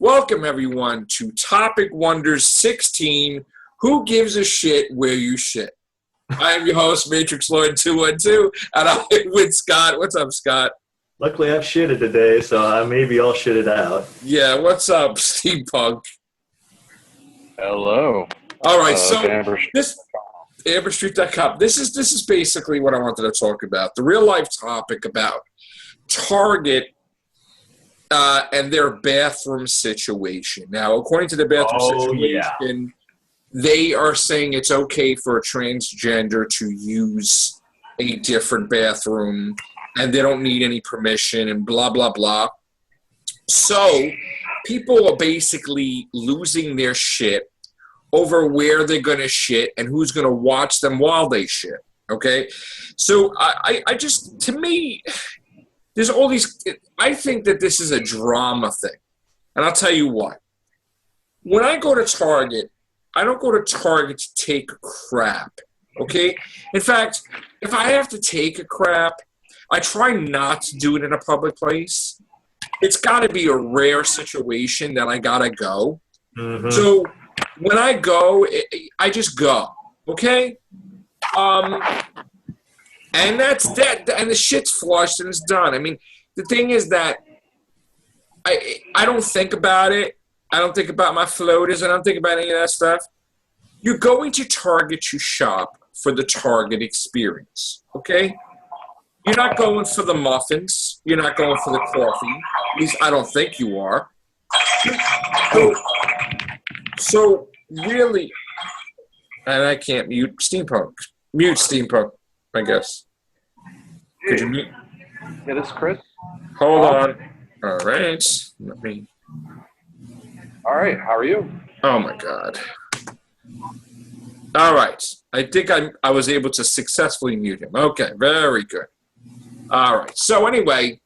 Welcome, everyone, to Topic Wonders 16, Who Gives a Shit Where You Shit? I am your host, Matrix Lord 212, and I'm with Scott. What's up, Scott? Luckily, I've shitted today, so maybe I'll shit it out. Yeah, what's up, Steampunk? Hello. All right, so this AmberStreet.com. This is basically what I wanted to talk about. The real life topic about Target and their bathroom situation. Now, according to the bathroom situation, they are saying it's okay for a transgender to use a different bathroom, and they don't need any permission, and blah, blah, blah. So people are basically losing their shit over where they're going to shit and who's going to watch them while they shit, okay? So I just, to me, there's all these, I think that this is a drama thing. And I'll tell you what. When I go to Target, I don't go to Target to take a crap, okay? In fact, if I have to take a crap, I try not to do it in a public place. It's got to be a rare situation that I got to go. Mm-hmm. So when I go, I just go, okay? And that's that, and the shit's flushed and it's done. I mean, the thing is that I don't think about it. I don't think about my floaters. I don't think about any of that stuff. You're going to Target to shop for the Target experience, okay? You're not going for the muffins. You're not going for the coffee. At least I don't think you are. So really, and I can't mute Steampunk. Mute Steampunk, I guess. Could you mute? Yeah, this is Chris. Hold on. All right. Let me. All right. How are you? Oh, my God. All right. I think I was able to successfully mute him. Okay. Very good. All right. So anyway,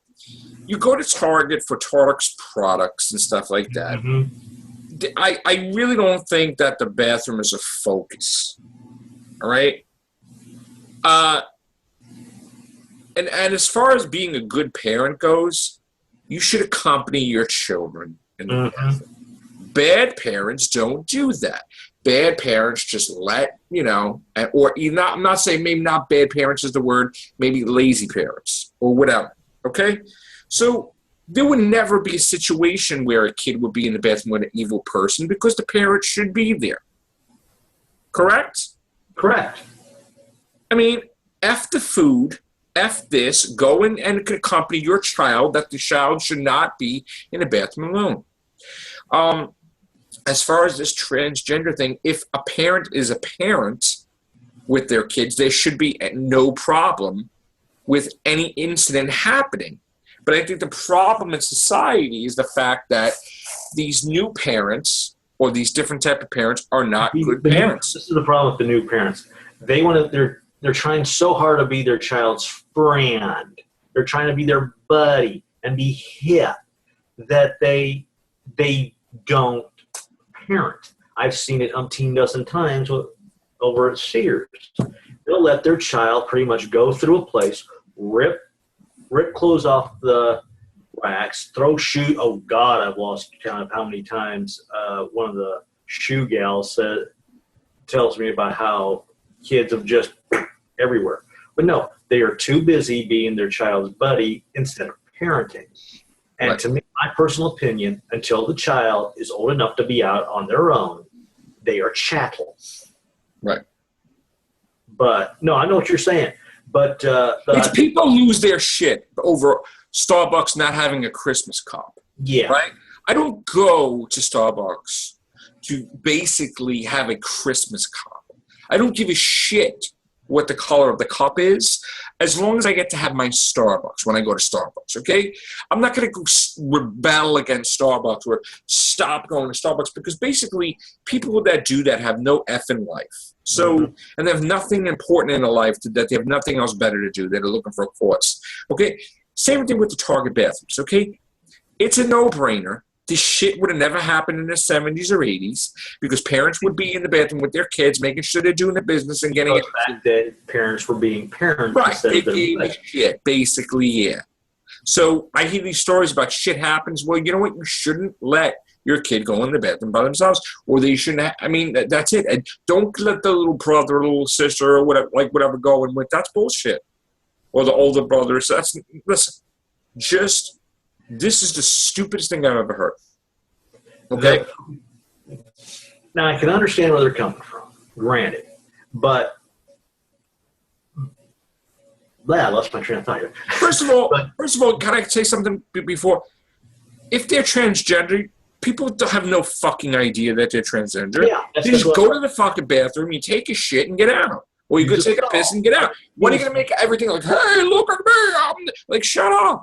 you go to Target for Target's products and stuff like that. Mm-hmm. I really don't think that the bathroom is a focus. All right? And as far as being a good parent goes, you should accompany your children in the bathroom. Bad parents don't do that. Bad parents just let, or I'm not saying maybe not bad parents is the word, maybe lazy parents or whatever, okay? So there would never be a situation where a kid would be in the bathroom with an evil person because the parent should be there. Correct? Correct. I mean, F the food, F this, go in and accompany your child, that the child should not be in the bathroom alone. As far as this transgender thing, if a parent is a parent with their kids, there should be no problem with any incident happening. But I think the problem in society is the fact that these new parents or these different type of parents are not good parents. This is the problem with the new parents. They're trying so hard to be their child's friend. They're trying to be their buddy and be hip that they don't parent. I've seen it umpteen dozen times over at Sears. They'll let their child pretty much go through a place, rip clothes off the racks, throw shoe. Oh God, I've lost count of how many times one of the shoe gals tells me about how kids have just everywhere. But no, they are too busy being their child's buddy instead of parenting. And right. To me, my personal opinion, until the child is old enough to be out on their own, they are chattels. Right. But no, I know what you're saying. But it's people lose their shit over Starbucks not having a Christmas cup. Yeah. Right? I don't go to Starbucks to basically have a Christmas cup. I don't give a shit what the color of the cup is, as long as I get to have my Starbucks when I go to Starbucks, okay? I'm not going to go rebel against Starbucks or stop going to Starbucks because basically people that do that have no effing life. So, and they have nothing important in their life that they have nothing else better to do. They're looking for a cause, okay? Same thing with the Target bathrooms, okay? It's a no-brainer. This shit would have never happened in the 70s or 80s because parents would be in the bathroom with their kids, making sure they're doing the business and getting it. The fact that parents were being parents. Right. They gave a shit, basically, yeah. So I hear these stories about shit happens. Well, you know what? You shouldn't let your kid go in the bathroom by themselves, or they shouldn't. That's it. And don't let the little brother, little sister, or whatever, go in with. That's bullshit. Or the older brother. So listen. This is the stupidest thing I've ever heard. Okay. Now I can understand where they're coming from. Granted, but. I lost my train of thought here. First of all, can I say something before? If they're transgender, people have no fucking idea that they're transgender. Yeah, you just go to the fucking bathroom, you take a shit and get out. Or you could take a piss and get out. What are you going to make everything like, hey, look at me? Like, shut up.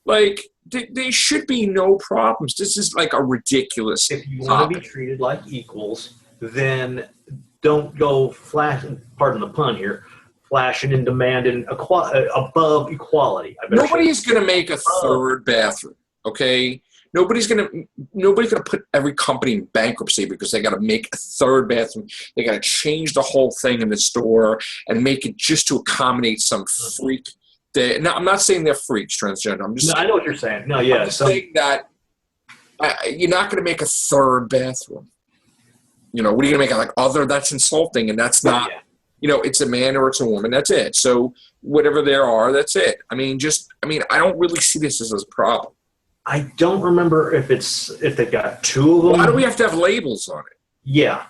Like, there should be no problems. This is like a ridiculous If you want to be treated like equals, then don't go pardon the pun here, flashing and demanding above equality. Nobody's going to make a third bathroom, okay? Nobody's gonna put every company in bankruptcy because they got to make a third bathroom. They got to change the whole thing in the store and make it just to accommodate some freak. No, I'm not saying they're freaks, transgender. I'm just. No, I know what you're saying. No, yeah, I'm just saying that you're not going to make a third bathroom. You know, what are you going to make? Like other? That's insulting, and that's not. Yeah. You know, it's a man or it's a woman. That's it. So whatever there are, that's it. I don't really see this as a problem. I don't remember if they've got two of them. Why do we have to have labels on it? Yeah.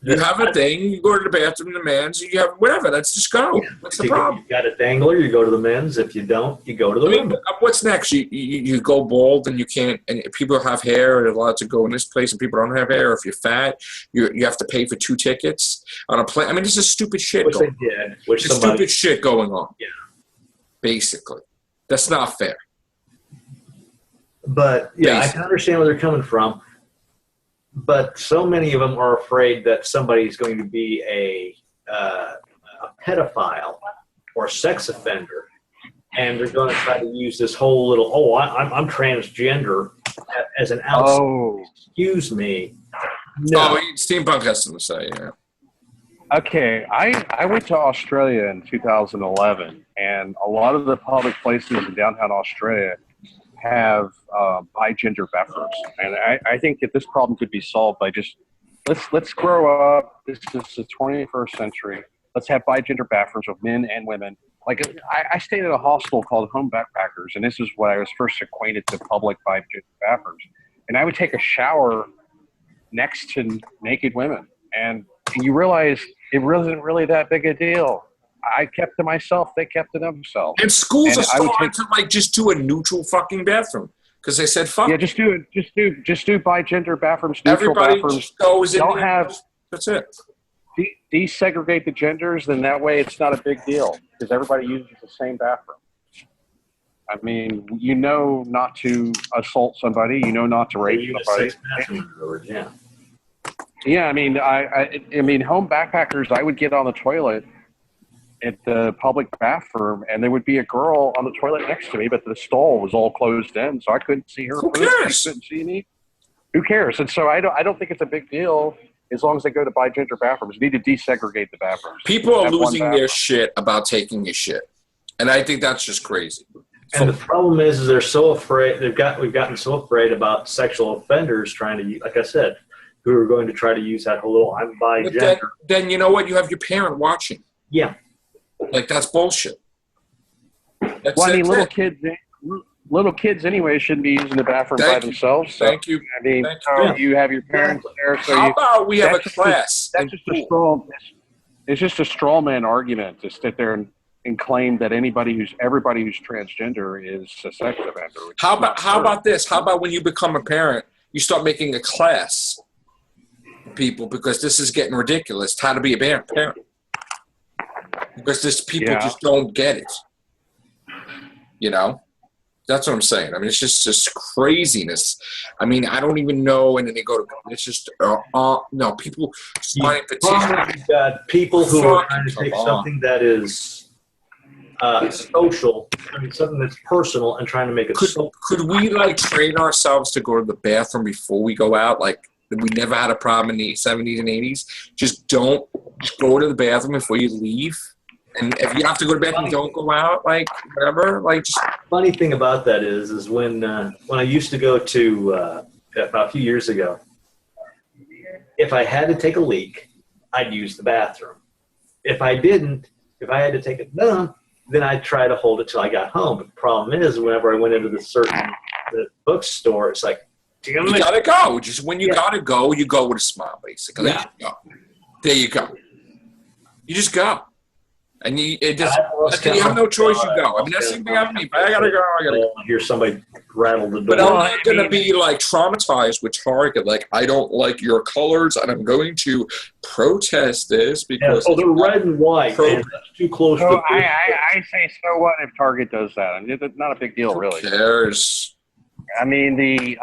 You have a thing, you go to the bathroom, the men's, you have whatever. Let's just go. What's the problem? You got a dangler, you go to the men's. If you don't, you go to the women's. What's next? You go bald and you can't, and people have hair and they're allowed to go in this place and people don't have hair. If you're fat, you have to pay for 2 tickets on a plane. I mean, this is stupid shit. Which they did. Stupid shit going on. Yeah. Basically. That's not fair. But, yeah, I can understand where they're coming from. But so many of them are afraid that somebody's going to be a pedophile or sex offender, and they're going to try to use this whole little, I'm transgender as an outside. Oh. Excuse me. No. Steampunk has something to say, yeah. Okay, I went to Australia in 2011, and a lot of the public places in downtown Australia have bi-gender bathrooms, and I think that this problem could be solved by just let's grow up. This is the 21st century. Let's have bi-gender bathrooms with men and women. Like I stayed at a hostel called Home Backpackers, and this is when I was first acquainted to public bi-gender bathrooms. And I would take a shower next to naked women, and you realize it wasn't really that big a deal. I kept to myself. They kept to themselves. And schools are starting to just do a neutral fucking bathroom because they said fuck. Yeah, just do bi-gender bathrooms. Neutral Everybody bathrooms. Goes in. Don't have. That's it. Desegregate the genders, then that way it's not a big deal because everybody uses the same bathroom. I mean, you know not to assault somebody. You know not to rape somebody. Yeah. Yeah, I mean, Home Backpackers. I would get on the toilet at the public bathroom, and there would be a girl on the toilet next to me, but the stall was all closed in, so I couldn't see her. Who cares? I couldn't see any. Who cares? And so I don't think it's a big deal as long as they go to bi-gender bathrooms. You need to desegregate the bathrooms. People are losing their shit about taking a shit, and I think that's just crazy. And the problem is they're so afraid. We've gotten so afraid about sexual offenders trying to, like I said, who are going to try to use that whole "I'm bi-gender." Then you know what? You have your parent watching. Yeah. Like, that's bullshit. Little kids anyway shouldn't be using the bathroom by themselves. So, Thank you. I mean, you have your parents there. So how about we have a class? That's just a straw. It's just a straw man argument to sit there and claim that everybody who's transgender is a sex offender. How about this? How about when you become a parent, you start making a class for people because this is getting ridiculous. How to be a parent. Because people just don't get it. You know? That's what I'm saying. I mean, it's just craziness. I mean, I don't even know. And then they go to, it's just, no, people signing petitions. You've got people who are trying to take something that is social, something that's personal, and trying to make it social. Could we, train ourselves to go to the bathroom before we go out? Like, we never had a problem in the 70s and 80s. Just go to the bathroom before you leave. And if you have to go to bed, don't go out. Like whatever. Like just Funny thing about that is when I used to go to about a few years ago, if I had to take a leak, I'd use the bathroom. If I didn't, if I had to take a dump, then I'd try to hold it till I got home. But the problem is, whenever I went into the bookstore, it's like, damn it. You gotta go. Just when you gotta go, you go with a smile, basically. Yeah. There you go. You just go. And you have no choice, you go. I mean, that's the thing I mean. I gotta go. I hear somebody rattle the door. But I'm not going to be like traumatized with Target. Like, I don't like your colors, and I'm going to protest this because they're red and white. Man, that's too close. So I say, so what if Target does that? I mean, it's not a big deal, really. Who cares? I mean, the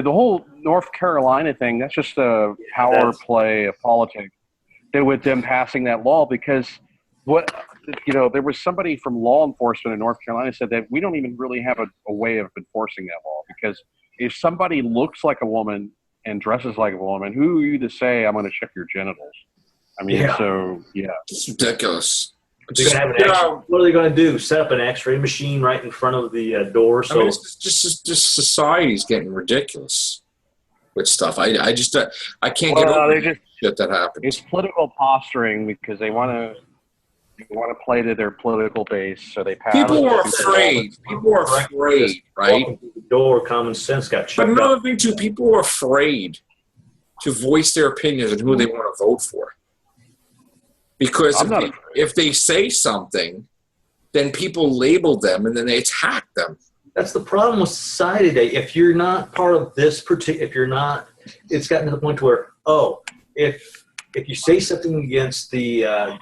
whole North Carolina thing, that's just a power play of politics. With them passing that law, because there was somebody from law enforcement in North Carolina said that we don't even really have a way of enforcing that law, because if somebody looks like a woman and dresses like a woman, who are you to say I'm going to check your genitals? I mean, It's ridiculous. What are they going to do? Set up an X-ray machine right in front of the door? So I mean, it's just society's getting ridiculous with stuff. I can't get over shit that happens. It's political posturing because they want to play to their political base, so they pass. People are afraid. Right? The door, common sense got shut. But another thing too, people are afraid to voice their opinions on who they want to vote for, because if they say something, then people label them and then they attack them. That's the problem with society today. If you're not part of this particular, if you're not, it's gotten to the point where, if you say something against the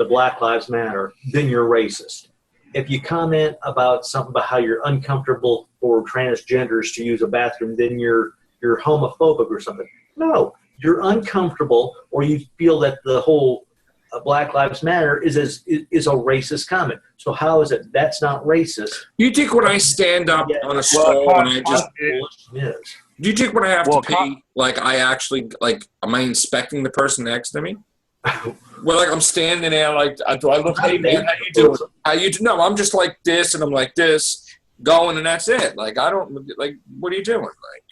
Black Lives Matter, then you're racist. If you comment about something about how you're uncomfortable for transgenders to use a bathroom, then you're homophobic or something. No, you're uncomfortable, or you feel that the whole Black Lives Matter is a racist comment. So how is it that's not racist? You think when I stand up on a stall and I just do you think when I have to pee, like I actually am I inspecting the person next to me? Well, like I'm standing there, like do I look? Hey man, how you doing? How you do? No, I'm just like this, and I'm like this, going, and that's it. Like I don't like. What are you doing? Like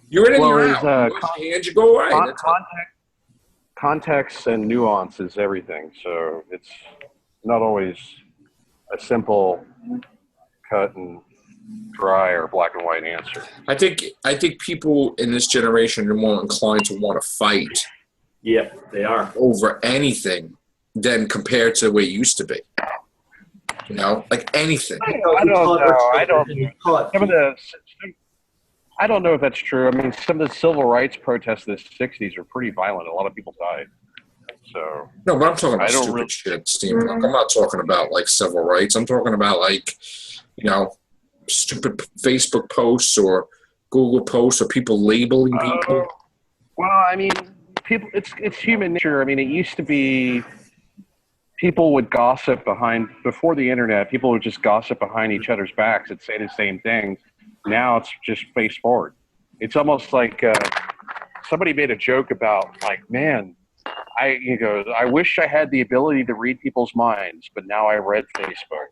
you're in and you're out. You wash your hands, you go away. Context and nuance is everything. So it's not always a simple cut and dry or black and white answer. I think people in this generation are more inclined to want to fight. Yeah, they are. Over anything than compared to the way it used to be. You know, like anything. I don't know if that's true. I mean, some of the civil rights protests in the 60s are pretty violent. A lot of people died. So no, but I'm talking about stupid shit, Steampunk. I'm not talking about like civil rights. I'm talking about like, stupid Facebook posts or Google posts or people labeling people. Well, I mean, people. It's human nature. I mean, it used to be people would gossip before the internet. People would just gossip behind each other's backs and say the same things. Now it's just face forward. It's almost like somebody made a joke about like, man, I wish I had the ability to read people's minds, but now I read Facebook.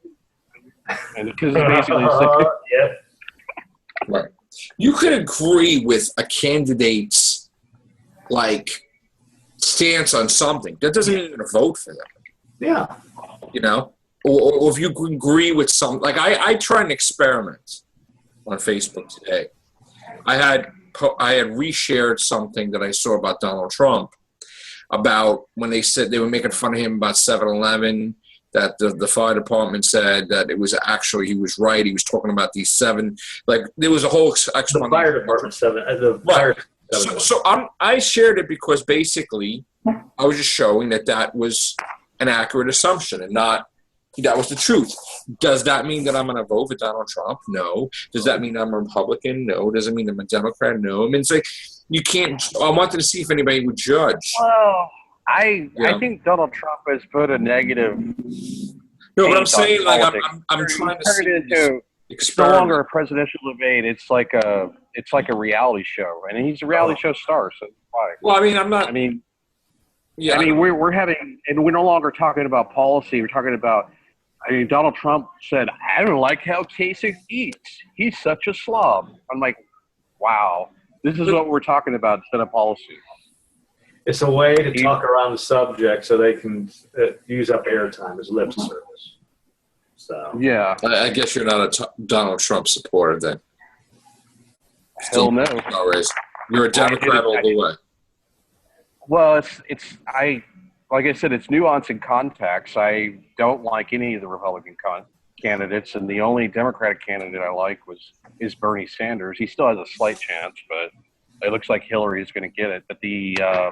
And because basically, right. You could agree with a candidate's like stance on something. That doesn't mean you're going to vote for them. Yeah. Or if you agree with something, like I tried an experiment on Facebook today. I had reshared something that I saw about Donald Trump about when they said they were making fun of him about 7-Eleven, that the fire department said that it was actually, he was right. He was talking about these 7, like there was a whole explanation. The fire department 7. So I shared it because basically I was just showing that was an accurate assumption and not, that was the truth. Does that mean that I'm going to vote for Donald Trump? No. Does that mean I'm a Republican? No. Does it mean I'm a Democrat? No. I mean, it's like, you can't, I wanted to see if anybody would judge. Well, I think Donald Trump has put a negative. No, but I'm saying, like, I'm trying to see it it's no longer a presidential debate. It's like a reality show, and he's a reality show star. So why? Well, I mean, I'm not. I mean, Yeah. I mean, we're having, and we're no longer talking about policy. We're talking about. I mean, Donald Trump said, "I don't like how Kasich eats. He's such a slob." I'm like, wow, this is what we're talking about instead of policy. It's a way to talk around the subject so they can use up airtime as lip service. So yeah, I guess you're not a Donald Trump supporter then. Hell no. You're a Democrat all the way. Well, like I said, it's nuance and context. I don't like any of the Republican candidates, and the only Democratic candidate I like is Bernie Sanders. He still has a slight chance, but it looks like Hillary is going to get it. But I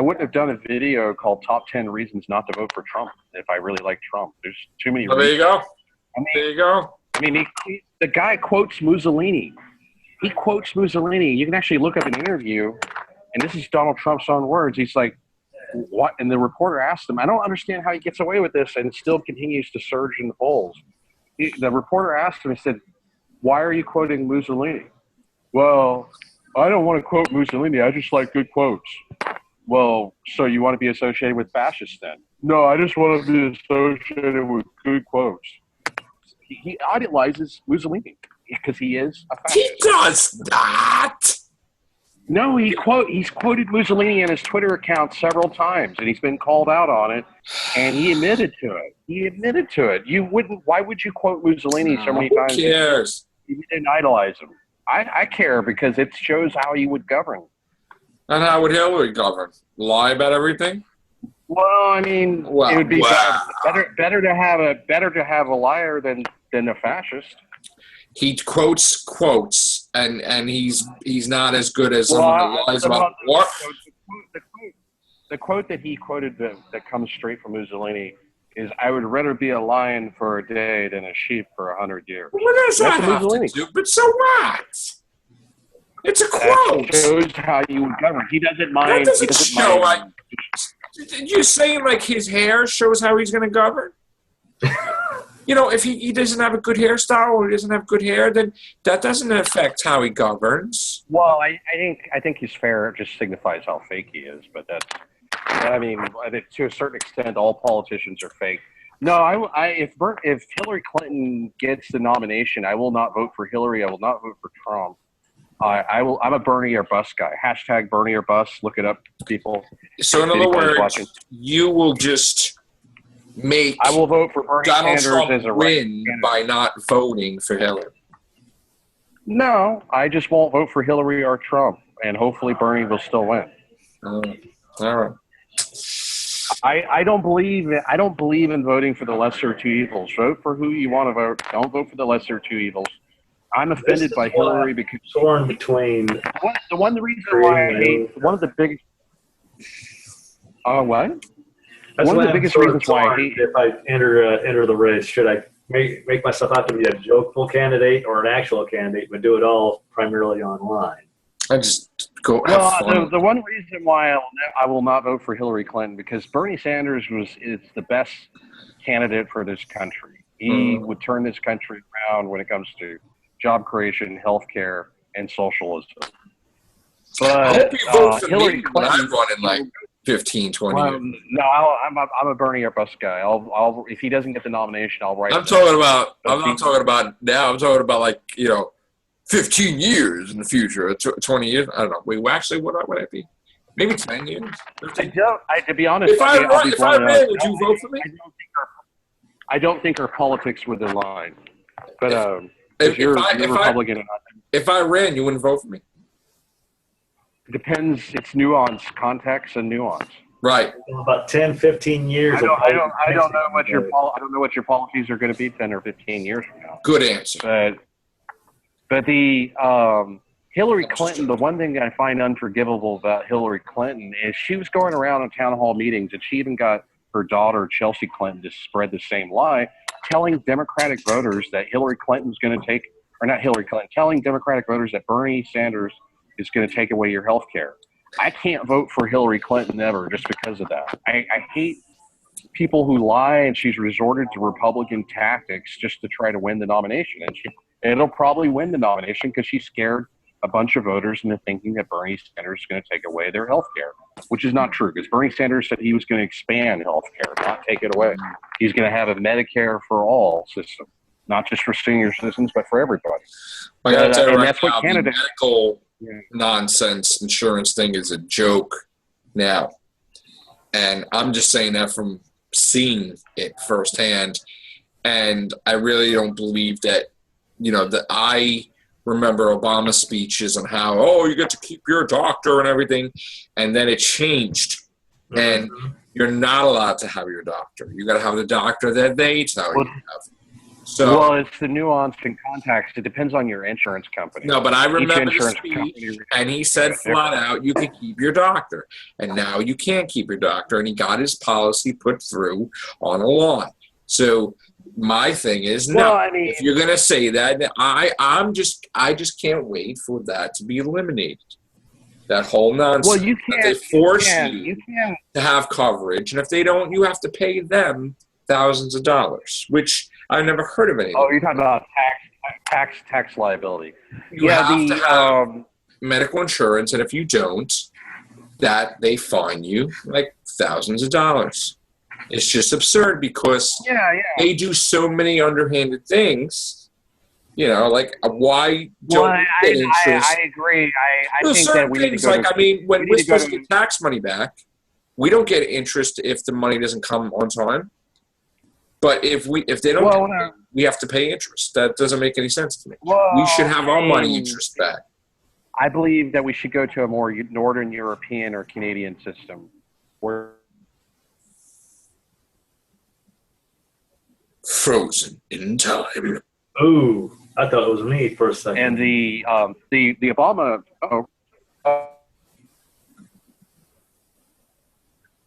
wouldn't have done a video called "Top 10 Reasons Not to Vote for Trump" if I really like Trump. There's too many. Well, there you go. There you go. I mean, the guy quotes Mussolini. He quotes Mussolini. You can actually look up an interview, and this is Donald Trump's own words. He's like, "What?" And the reporter asked him, "I don't understand how he gets away with this and still continues to surge in the polls." The reporter asked him, he said, "Why are you quoting Mussolini?" "Well, I don't want to quote Mussolini. I just like good quotes." "Well, so you want to be associated with fascists then?" "No, I just want to be associated with good quotes." He idolizes Mussolini because he is a fascist. He does not. No, he's quoted Mussolini in his Twitter account several times, and he's been called out on it, and he admitted to it. You wouldn't. Why would you quote Mussolini so many times? Who cares? You didn't idolize him. I care because it shows how he would govern. And how would Hillary govern? Lie about everything? Well, I mean, it would be better to have a liar than a fascist. He quotes, and he's not as good as someone who lies about war. The quote that he quoted that comes straight from Mussolini is, "I would rather be a lion for a day than a sheep for 100 years." What does that have to do? But so what? It's a quote. That shows how you would govern. He doesn't mind. That doesn't show like. You're saying like his hair shows how he's going to govern? You know, if he doesn't have a good hairstyle or he doesn't have good hair, then that doesn't affect how he governs. Well, I think his hair just signifies how fake he is, but that's. I mean, to a certain extent, all politicians are fake. No, if Hillary Clinton gets the nomination, I will not vote for Hillary. I will not vote for Trump. I'm a Bernie or bust guy. Hashtag Bernie or bust. Look it up, people. So in other words, you will just make I will vote for Bernie Donald Sanders Trump as a win by not voting for Hillary. No, I just won't vote for Hillary or Trump, and hopefully Bernie will still win. All right. I don't believe in voting for the lesser of two evils. Vote for who you want to vote. Don't vote for the lesser of two evils. I'm offended by Hillary because torn between the reason why I hate one of the biggest. What? That's one of the biggest reasons why I hate. If I enter the race, should I make myself out to be a jokeful candidate or an actual candidate, but do it all primarily online? I just go. Well, the one reason why I will not vote for Hillary Clinton because Bernie Sanders is the best candidate for this country. He would turn this country around when it comes to job creation, healthcare, and socialism. But I hope you vote for Hillary me Clinton, when I run in like 15, 20 years. No, I'm a Bernie or bust guy. I'll if he doesn't get the nomination, I'll write. I'm not talking about now. I'm talking about 15 years in the future, 20 years. I don't know. Wait, actually, what would it be? Maybe 10 years. 15? To be honest, if I ran, would you vote for me? I don't think our politics would align. But you're Republican. If I ran, you wouldn't vote for me. Depends. It's nuance, context, and nuance. Right. About 10, 15 years. I don't know what your policies are going to be 10 or 15 years from now. Good answer. But the Hillary Clinton, the one thing I find unforgivable about Hillary Clinton is she was going around in town hall meetings, and she even got her daughter Chelsea Clinton to spread the same lie, telling Democratic voters that Hillary Clinton's going to telling Democratic voters that Bernie Sanders is going to take away your health care. I can't vote for Hillary Clinton ever just because of that. I hate people who lie, and she's resorted to Republican tactics just to try to win the nomination. And it'll probably win the nomination because she's scared a bunch of voters into thinking that Bernie Sanders is going to take away their health care, which is not true, because Bernie Sanders said he was going to expand health care, not take it away. He's going to have a Medicare for all system, not just for senior citizens, but for everybody. And right that's now, what Canada. the medical nonsense insurance thing is a joke now. And I'm just saying that from seeing it firsthand. And I really don't believe that, that I remember Obama's speeches on how, you get to keep your doctor and everything. And then it changed. And you're not allowed to have your doctor. You got to have the doctor that they tell you to have. So, well, it's the nuance and context. It depends on your insurance company. No, but I remember the speech, and he said flat out, you can keep your doctor. And now you can't keep your doctor. And he got his policy put through on a lawn. So my thing is, if you're going to say that, I just can't wait for that to be eliminated. That whole nonsense. Well, you can't. They force you to have coverage, and if they don't, you have to pay them thousands of dollars, which I've never heard of anything. Oh, you're talking about tax liability. You have to have medical insurance, and if you don't, that they fine you like thousands of dollars. It's just absurd because they do so many underhanded things. Like why don't we get interest? I agree. I think that we need to go when we're supposed to get tax money back, we don't get interest if the money doesn't come on time. But if they don't, we have to pay interest. That doesn't make any sense to me. We should have our money interest back. I believe that we should go to a more Northern European or Canadian system where frozen in time. Ooh, I thought it was me for a second. And the Obama.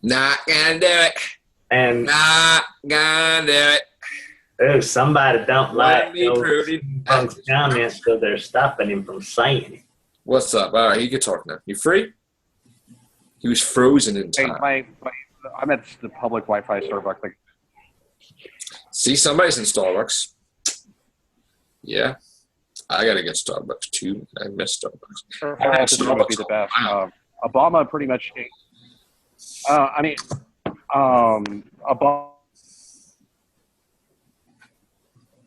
Not gonna do it. And not gonna do it. Oh, somebody don't like those comments, so they're stopping him from saying it. What's up? All right, you can talk now. You free? He was frozen in time. I'm at the public Wi-Fi Starbucks. See, somebody's in Starbucks. Yeah, I gotta get Starbucks too. I miss Starbucks. Starbucks would be the best. Obama pretty much. Obama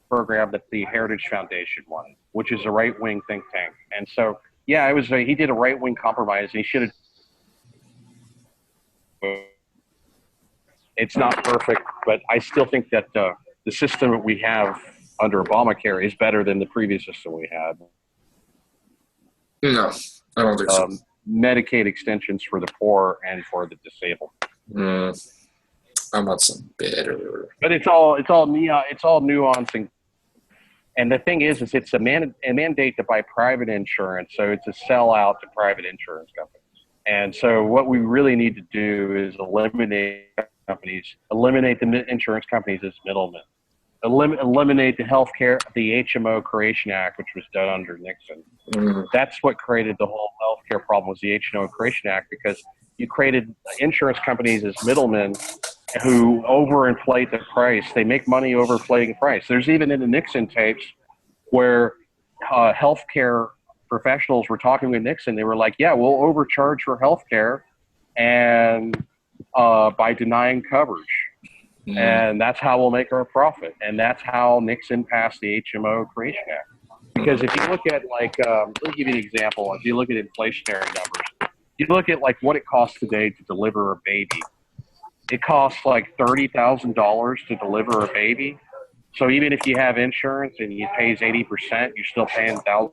program that the Heritage Foundation wanted, which is a right-wing think tank, and so it was. He did a right-wing compromise, and he should have. It's not perfect, but I still think that the system that we have under Obamacare is better than the previous system we had. No, I don't think so. Medicaid extensions for the poor and for the disabled. I'm not some bitter. But it's all nuancing. And the thing is it's a mandate to buy private insurance, so it's a sellout to private insurance companies. And so what we really need to do is eliminate the insurance companies as middlemen. Eliminate the healthcare, the HMO Creation Act, which was done under Nixon. That's what created the whole healthcare problem, was the HMO Creation Act, because you created insurance companies as middlemen who overinflate the price. They make money overinflating the price. There's even in the Nixon tapes where healthcare professionals were talking with Nixon. They were like, "Yeah, we'll overcharge for healthcare, and by denying coverage." And that's how we'll make our profit. And that's how Nixon passed the HMO Creation Act. Because if you look at let me give you an example. If you look at inflationary numbers, you look at what it costs today to deliver a baby. It costs $30,000 to deliver a baby. So even if you have insurance and you pays 80%, you're still paying $1,000.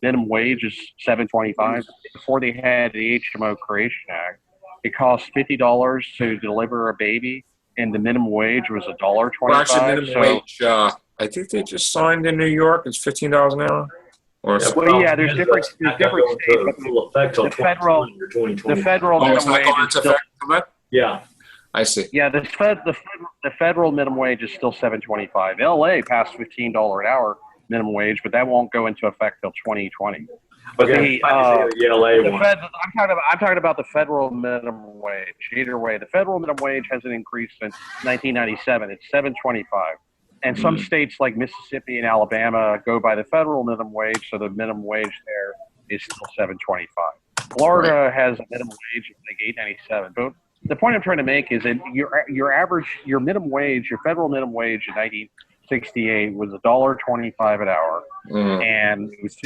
Minimum wage is $7.25. Before they had the HMO Creation Act, it cost $50 to deliver a baby, and the minimum wage was $1.25. Well, actually, minimum wage. I think they just signed in New York. It's $15 an hour. There's different states. The federal minimum wage is still. Yeah. I see. Yeah, the federal minimum wage is still $7.25. LA passed $15 an hour minimum wage, but that won't go into effect till 2020. But I'm talking about the federal minimum wage. Either way, the federal minimum wage hasn't increased since 1997. It's $7.25, And some states like Mississippi and Alabama go by the federal minimum wage, so the minimum wage there is still $7.25. Florida has a minimum wage of like $8.97. But the point I'm trying to make is that your minimum wage, your federal minimum wage in 1968 was $1.25 an hour, and it was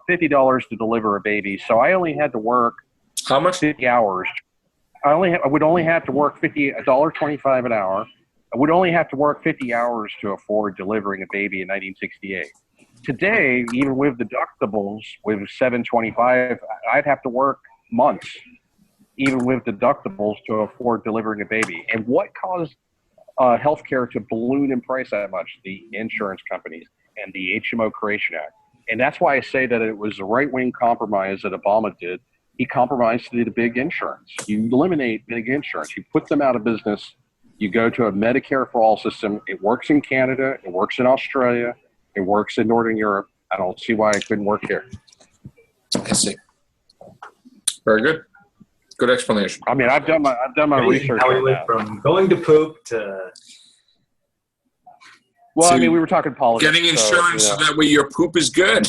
$50 to deliver a baby. So I only had to work how much? 50 hours. I would only have to work $1.25 an hour. I would only have to work 50 hours to afford delivering a baby in 1968. Today, even with deductibles, with $7.25, I'd have to work months, even with deductibles, to afford delivering a baby. And what caused healthcare to balloon in price that much? The insurance companies and the HMO Creation Act. And that's why I say that it was a right-wing compromise that Obama did. He compromised the big insurance. You eliminate big insurance. You put them out of business. You go to a Medicare for all system. It works in Canada. It works in Australia. It works in Northern Europe. I don't see why it couldn't work here. I see. Very good. Good explanation. I mean, I've done my research. How we went from going to poop to. Well, I mean, we were talking politics. Getting insurance so that way your poop is good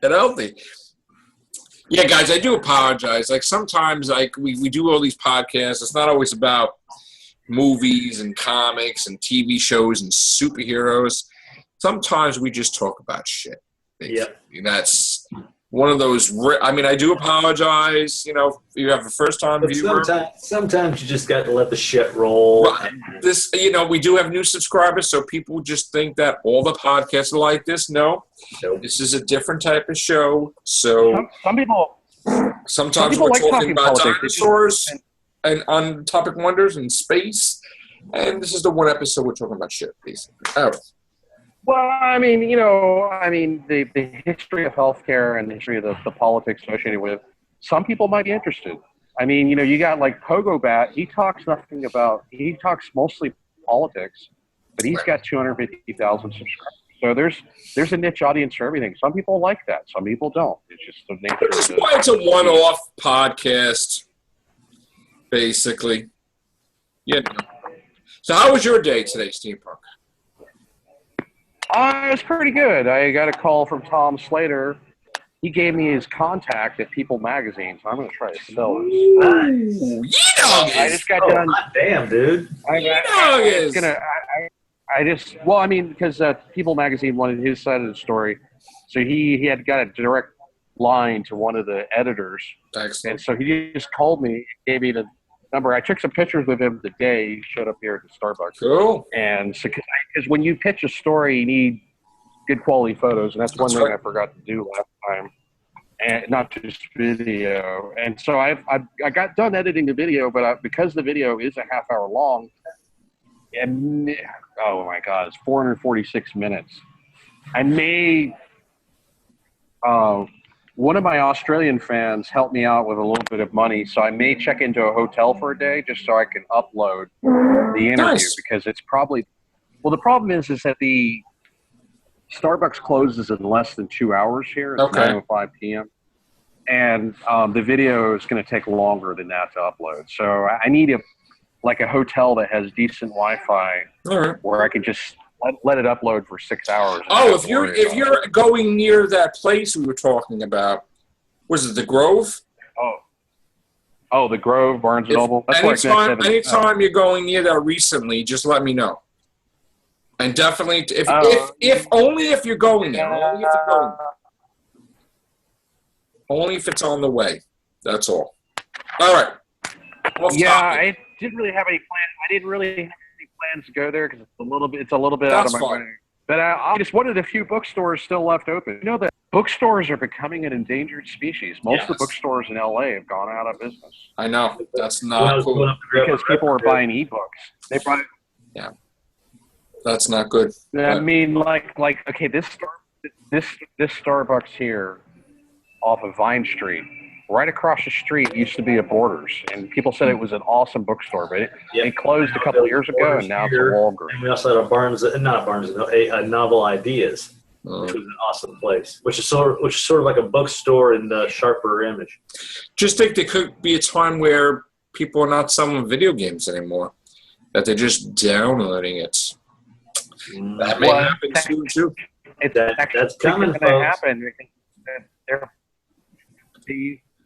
and healthy. Yeah, guys, I do apologize. Like sometimes, like we do all these podcasts. It's not always about movies and comics and TV shows and superheroes. Sometimes we just talk about shit. Yeah, that's one of those. I mean, I do apologize. You know, if you have a first-time viewer. Sometimes you just got to let the shit roll. Well, this, you know, we do have new subscribers, so people just think that all the podcasts are like this. No, this is a different type of show. So some people. Sometimes we're talking about dinosaurs and on topic wonders and space, and this is the one episode we're talking about shit, basically. All right. Well, I mean, you know, the history of healthcare and the history of the politics associated with it, some people might be interested. I mean, you know, you got like Pogo Bat. He talks mostly politics, but he's got 250,000 subscribers. So there's a niche audience for everything. Some people like that. Some people don't. It's just the nature of it. It's a one-off podcast, basically. Yeah. So how was your day today, Steampunk? It was pretty good. I got a call from Tom Slater. He gave me his contact at People Magazine, so I'm going to try to spell it. I just got done. Damn, dude. Because People Magazine wanted his side of the story, so he had got a direct line to one of the editors. Excellent. And so he just called me, gave me the number. I took some pictures with him the day he showed up here at the Starbucks. Cool. And so, because when you pitch a story, you need good quality photos, and that's one thing I forgot to do last time, and not just video. And so I got done editing the video, but because the video is a half hour long, and oh my God, it's 446 minutes. I made one of my Australian fans helped me out with a little bit of money, so I may check into a hotel for a day just so I can upload the interview because it's probably – well, the problem is that the Starbucks closes in less than 2 hours here. It's 9:05 p.m. And the video is going to take longer than that to upload. So I need a hotel that has decent Wi-Fi where I can just let it upload for 6 hours. Oh, if you're going near that place we were talking about, was it the Grove? Oh, the Grove, Barnes & Noble. That's anytime you're going near that recently, just let me know. And definitely, only if you're going there. Only if it's on the way. That's all. All right. I didn't really have any plans to go there because it's a little bit out of my way. But I just wanted a few bookstores still left open. You know that bookstores are becoming an endangered species. Most of the bookstores in LA have gone out of business. I know. That's not cool. Because people are buying ebooks. That's not good. I mean, okay, this Starbucks here off of Vine Street, right across the street used to be a Borders, and people said it was an awesome bookstore, but it closed a couple of years ago, and now it's a Walgreens. And we also had a Novel Ideas, which was an awesome place, which is sort of like a bookstore in the sharper image. Just think there could be a time where people are not selling video games anymore. that they're just downloading it. That may happen soon too. That's coming, going to happen.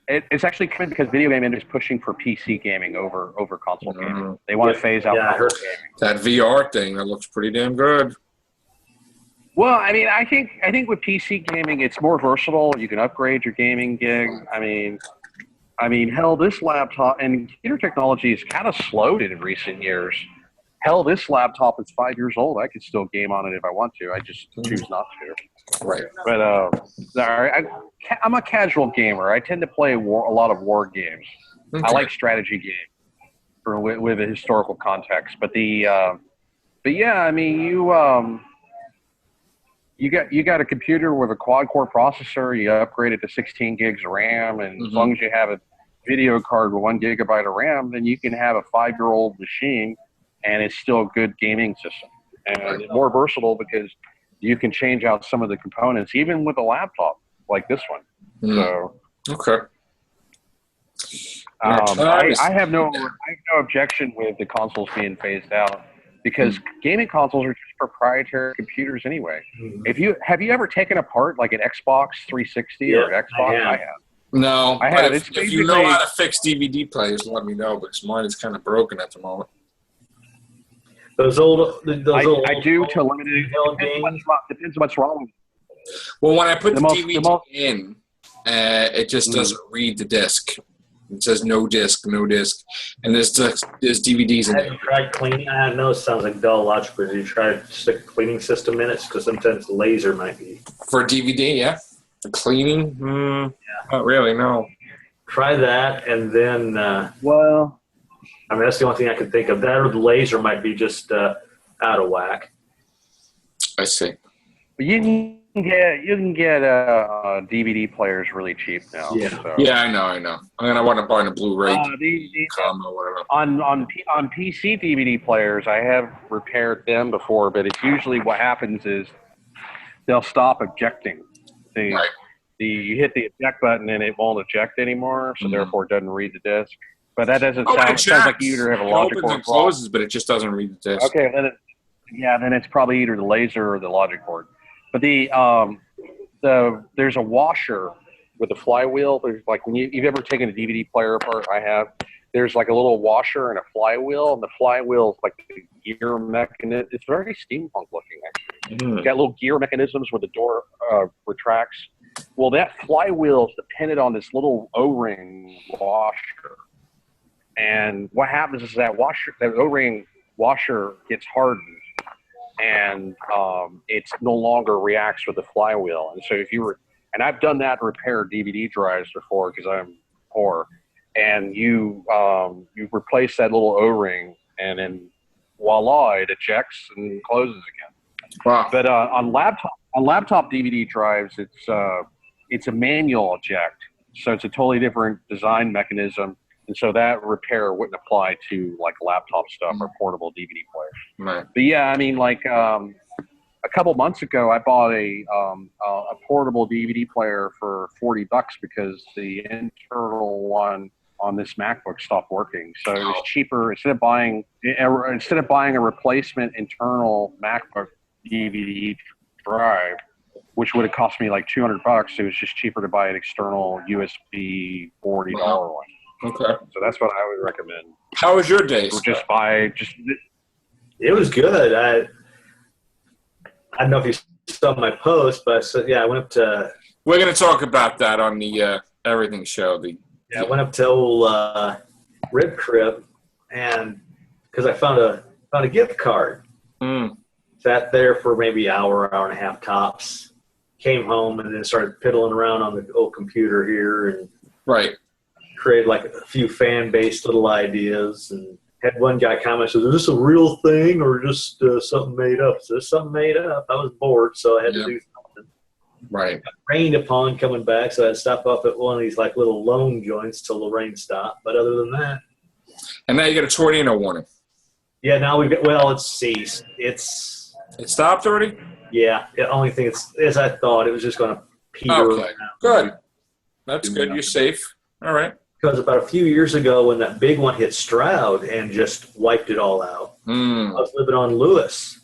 It's actually coming because video game industry is pushing for PC gaming over console gaming. They want to phase out console gaming. That VR thing, that looks pretty damn good. Well, I mean, I think with PC gaming, it's more versatile. You can upgrade your gaming gig. I mean, hell, this laptop and computer technology is kind of slowed in recent years. Hell, this laptop is 5 years old. I could still game on it if I want to. I just choose not to. Right. But I'm a casual gamer. I tend to play a lot of war games. Okay. I like strategy games with a historical context. But yeah, I mean, you got a computer with a quad-core processor. You upgrade it to 16 gigs of RAM, and as long as you have a video card with 1 gigabyte of RAM, then you can have a 5-year-old machine, and it's still a good gaming system. And it's more versatile because you can change out some of the components, even with a laptop like this one. So, okay. I have no objection with the consoles being phased out because gaming consoles are just proprietary computers anyway. Have you ever taken apart like an Xbox 360 or an Xbox? I have. No, I have. If you know how to fix DVD players, let me know because mine is kind of broken at the moment. Those old I do to limited games. Depends what's wrong. Well, when I put the DVD in, it just doesn't read the disc. It says no disc, and there's DVDs in there. Have you tried cleaning? I know it sounds like dull logic, but have you tried to stick a cleaning system in it? Because sometimes the laser might be. For DVD, yeah. The cleaning? Not really, no. Try that, and then... well... I mean, that's the only thing I can think of. That or the laser might be just out of whack. I see. You can get DVD players really cheap now. Yeah, so. Yeah, I know. I'm gonna want to buy a Blu-ray combo or whatever. On PC DVD players, I have repaired them before, but it's usually what happens is they'll stop ejecting. You hit the eject button and it won't eject anymore, so therefore it doesn't read the disc. But that doesn't sound like you either have a logic cord. It closes, but it just doesn't read the disc. Okay, then it's probably either the laser or the logic cord. But there's a washer with a flywheel. There's like when you've ever taken a DVD player apart, I have. There's like a little washer and a flywheel, and the flywheel is like the gear mechanism. It's very steampunk looking, actually. It's got little gear mechanisms where the door retracts. Well, that flywheel is dependent on this little O-ring washer. And what happens is that O-ring washer gets hardened, and it no longer reacts with the flywheel. And so and I've done that to repair DVD drives before because I'm poor. And you replace that little O-ring, and then voila, it ejects and closes again. Wow! But on laptop DVD drives, it's a manual eject, so it's a totally different design mechanism. And so that repair wouldn't apply to like laptop stuff or portable DVD players. Right. But yeah, I mean, like a couple months ago, I bought a portable DVD player for $40 because the internal one on this MacBook stopped working. So it was cheaper instead of buying a replacement internal MacBook DVD drive, which would have cost me like $200. It was just cheaper to buy an external USB $40 one. Okay. So that's what I would recommend. How was your day? It was good. I don't know if you saw my post, but I went up to. We're going to talk about that on the Everything Show. I went up to old Rib Crib, and because I found a gift card. Sat there for maybe hour and a half tops. Came home and then started piddling around on the old computer here and. Right. Created like a few fan-based little ideas, and had one guy comment, says, "Is this a real thing or just something made up?" So it's something made up. I was bored, so I had to do something. Right. Got rained upon coming back, so I had to stop up at one of these like little loan joints till the rain stopped. But other than that, and now you get a tornado warning. Yeah, now we've got. Well, it's ceased. It stopped already. Yeah, the only thing it's as I thought. It was just going to peter. Okay, good. That's good. You're safe. All right. Because about a few years ago when that big one hit Stroud and just wiped it all out, Mm. I was living on Lewis.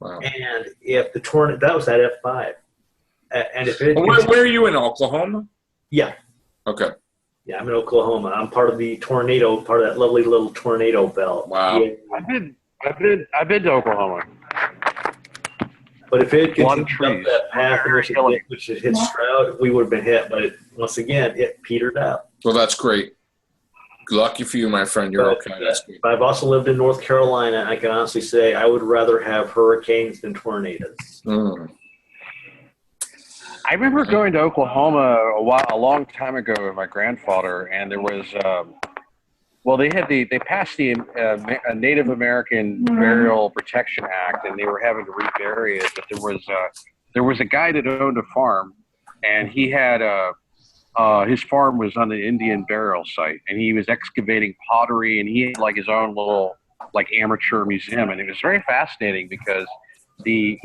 Wow. And if the tornado, that was at F5. And if it, Where are you in Oklahoma? Yeah. Okay. Yeah, I'm in Oklahoma. I'm part of the tornado, part of that lovely little tornado belt. Wow. Yeah. I've been to Oklahoma. But if it A lot of continued up trees. that path which it hit Stroud, we would have been hit. But once again, it petered out. Well, that's great. Lucky for you, my friend. You're But, okay. That's good. but I've also lived in North Carolina. I can honestly say I would rather have hurricanes than tornadoes. Mm. I remember going to Oklahoma a long time ago with my grandfather, and there was, they passed the Native American Burial Protection Act, and they were having to rebury it. But there was a guy that owned a farm, and he had his farm was on an Indian burial site, and he was excavating pottery, and he had like his own little like amateur museum, and it was very fascinating because they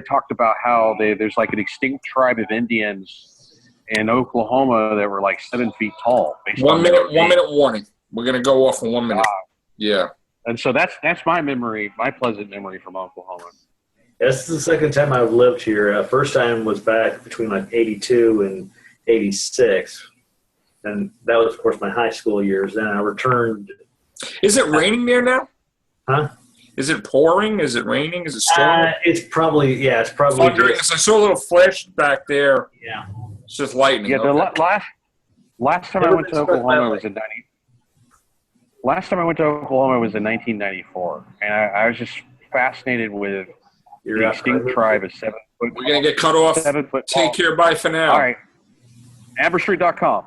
talked about how there's like an extinct tribe of Indians in Oklahoma that were like 7 feet tall. 1 minute warning. We're gonna go off in 1 minute. Yeah. And so that's my memory, my pleasant memory from Oklahoma. This is the second time I've lived here. First time was back between like 82 and 86. And that was, of course, my high school years. Then I returned. Is it raining there now? Huh? Is it pouring? Is it raining? Is it storming? It's probably. I saw a little flash back there. Yeah. It's just lightning. Yeah, the last time I went to Oklahoma was in 90. Last time I went to Oklahoma was in 1994, and I was just fascinated with the extinct tribe of 7 foot. We're gonna get cut off. 7 foot. Take care. Bye for now. All right. AmberStreet.com.